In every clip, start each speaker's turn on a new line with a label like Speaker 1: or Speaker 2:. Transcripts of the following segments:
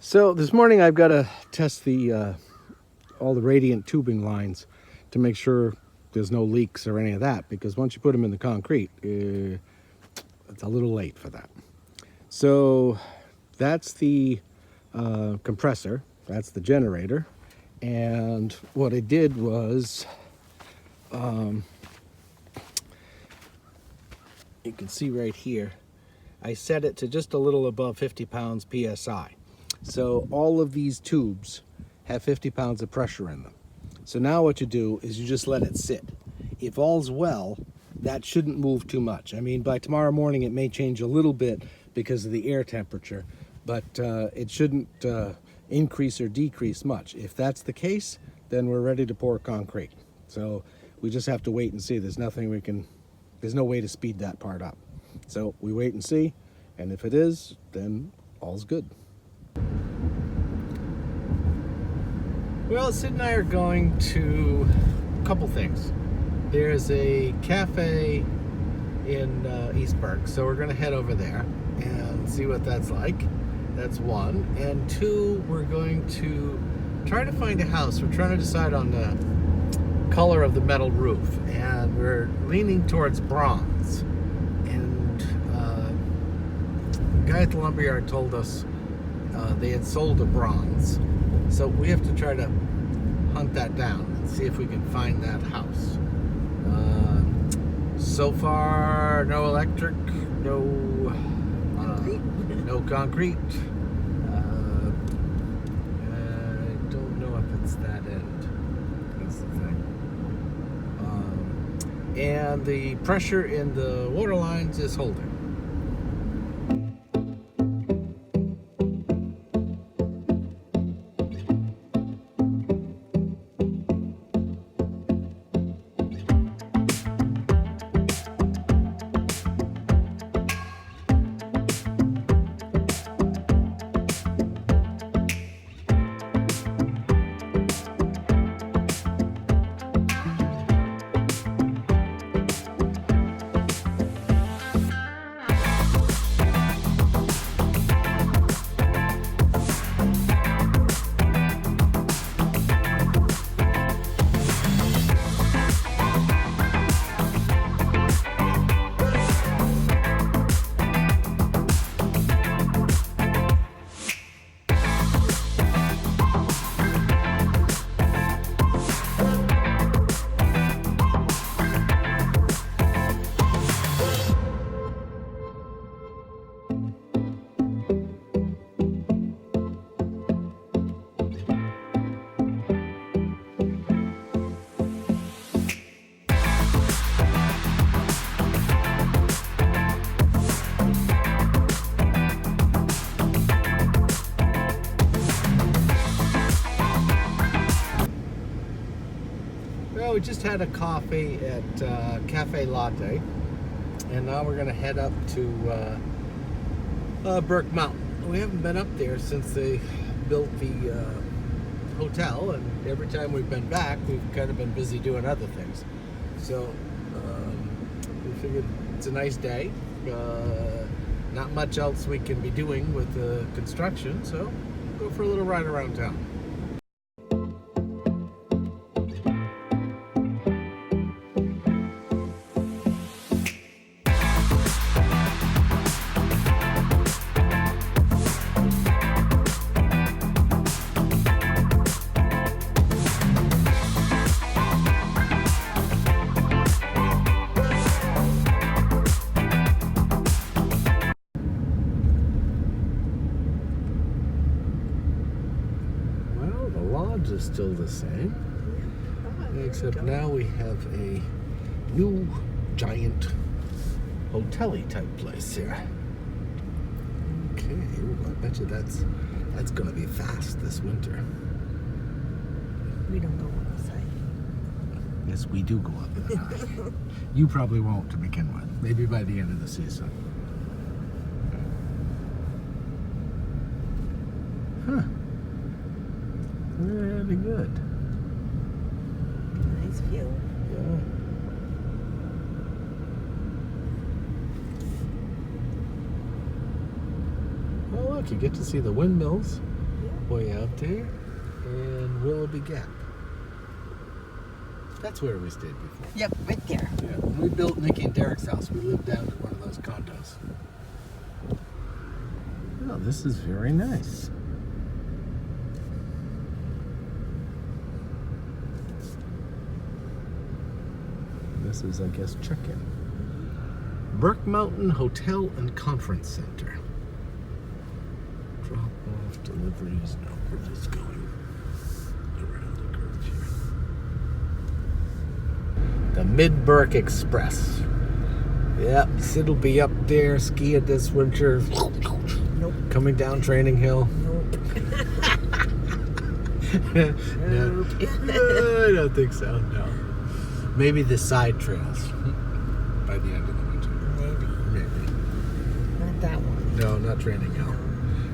Speaker 1: So this morning I've got to test the all the radiant tubing lines to make sure there's no leaks or any of that, because once you put them in the concrete, it's a little late for that. So that's the compressor, that's the generator, and what I did was, you can see right here, I set it to just a little above 50 pounds PSI. So all of these tubes have 50 pounds of pressure in them. So now what you do is you just let it sit. If all's well, that shouldn't move too much. I mean, by tomorrow morning it may change a little bit because of the air temperature, but it shouldn't increase or decrease much. If that's the case, then we're ready to pour concrete. So we just have to wait and see. There's no way to speed that part up. So we wait and see, and if it is, then all's good. Well, Sid and I are going to a couple things. There's a cafe in Eastburg, so we're going to head over there and see what that's like. That's one. And two, we're going to try to find a house. We're trying to decide on the color of the metal roof, and we're leaning towards bronze. And the guy at the lumberyard told us they had sold a bronze. So we have to try to hunt that down and see if we can find that house. So far, no electric, no concrete. I don't know if it's that end. That's the thing. And the pressure in the water lines is holding. We just had a coffee at Cafe Latte, and now we're going to head up to Burke Mountain. We haven't been up there since they built the hotel, and every time we've been back, we've kind of been busy doing other things. So we figured it's a nice day. Not much else we can be doing with the construction, so go for a little ride around town. Is still the same, except now we have a new giant hotel-y type place here. Okay, I bet you that's going to be fast this winter.
Speaker 2: We don't go outside.
Speaker 1: Yes, we do go up. You probably won't to begin with. Maybe by the end of the season. Huh. Really good.
Speaker 2: Nice view.
Speaker 1: Yeah. Well, look, you get to see the windmills way out there, and Willoughby Gap. That's where we stayed before.
Speaker 2: Yep, right there.
Speaker 1: Yeah. When we built Nikki and Derek's house, we lived down at one of those condos. Oh, this is very nice. This is, I guess, check-in. Burke Mountain Hotel and Conference Center. Drop off deliveries. No, we're just going around the curve here. The Mid-Burke Express. Yep, Sid'll be up there skiing this winter.
Speaker 2: Nope.
Speaker 1: Coming down Training Hill.
Speaker 2: Nope.
Speaker 1: No,
Speaker 2: Nope.
Speaker 1: I don't think so, no. Maybe the side trails by the end of the winter. Maybe.
Speaker 2: Not that one.
Speaker 1: No, not Training Hill.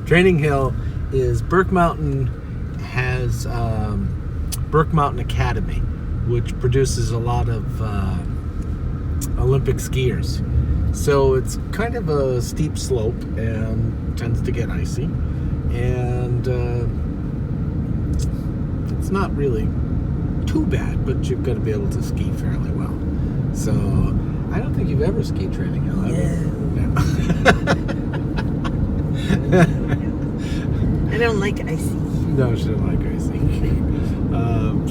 Speaker 1: Training Hill is Burke Mountain has Burke Mountain Academy, which produces a lot of Olympic skiers. So it's kind of a steep slope and tends to get icy. And it's not really too bad, but you've got to be able to ski fairly well. So I don't think you've ever skied Training Hill, have you? No.
Speaker 2: I don't like icy.
Speaker 1: No, she don't like icy.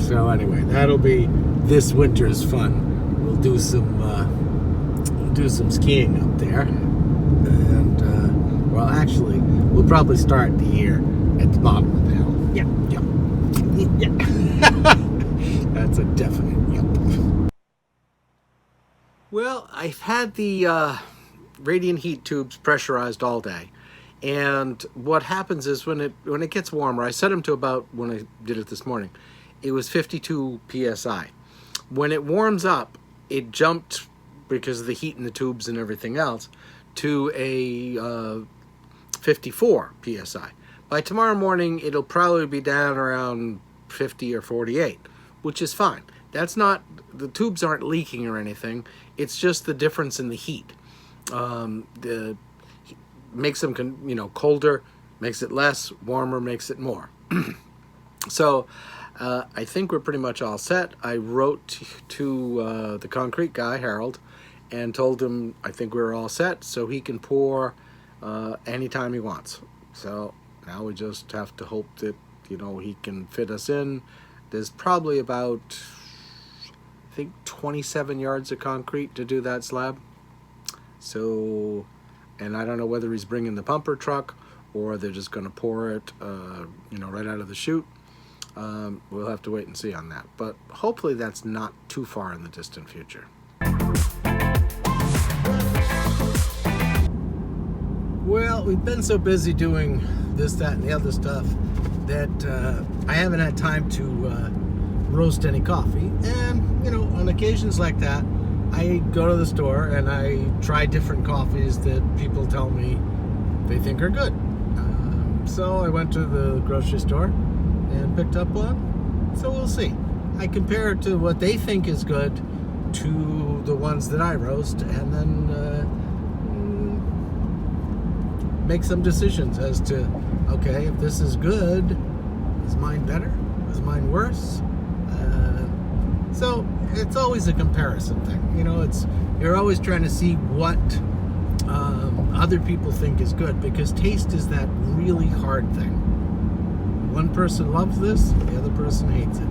Speaker 1: So anyway, that'll be this winter's fun. We'll do some skiing up there, and well, actually, we'll probably start the year at the bottom of the hill.
Speaker 2: Yep.
Speaker 1: Yep.
Speaker 2: Yep.
Speaker 1: That's a definite yep. Well, I've had the radiant heat tubes pressurized all day, and what happens is when it gets warmer, I set them to about, when I did it this morning, it was 52 psi. When it warms up, it jumped, because of the heat in the tubes and everything else, to a 54 psi. By tomorrow morning, it'll probably be down around 50 or 48, which is fine. That's not, the tubes aren't leaking or anything. It's just the difference in the heat. Makes them, colder, makes it less, warmer makes it more. So I think we're pretty much all set. I wrote to the concrete guy, Harold, and told him I think we're all set, so he can pour anytime he wants. So now we just have to hope that, he can fit us in. There's probably about, I think, 27 yards of concrete to do that slab. So, and I don't know whether he's bringing the pumper truck or they're just going to pour it, right out of the chute. We'll have to wait and see on that. But hopefully that's not too far in the distant future. Well, we've been so busy doing this, that, and the other stuff that I haven't had time to roast any coffee. And, on occasions like that, I go to the store and I try different coffees that people tell me they think are good. So I went to the grocery store and picked up one. So we'll see. I compare it to what they think is good to the ones that I roast, and then make some decisions as to, okay, if this is good, is mine better? Is mine worse? So it's always a comparison thing. You're always trying to see what other people think is good, because taste is that really hard thing. One person loves this, the other person hates it.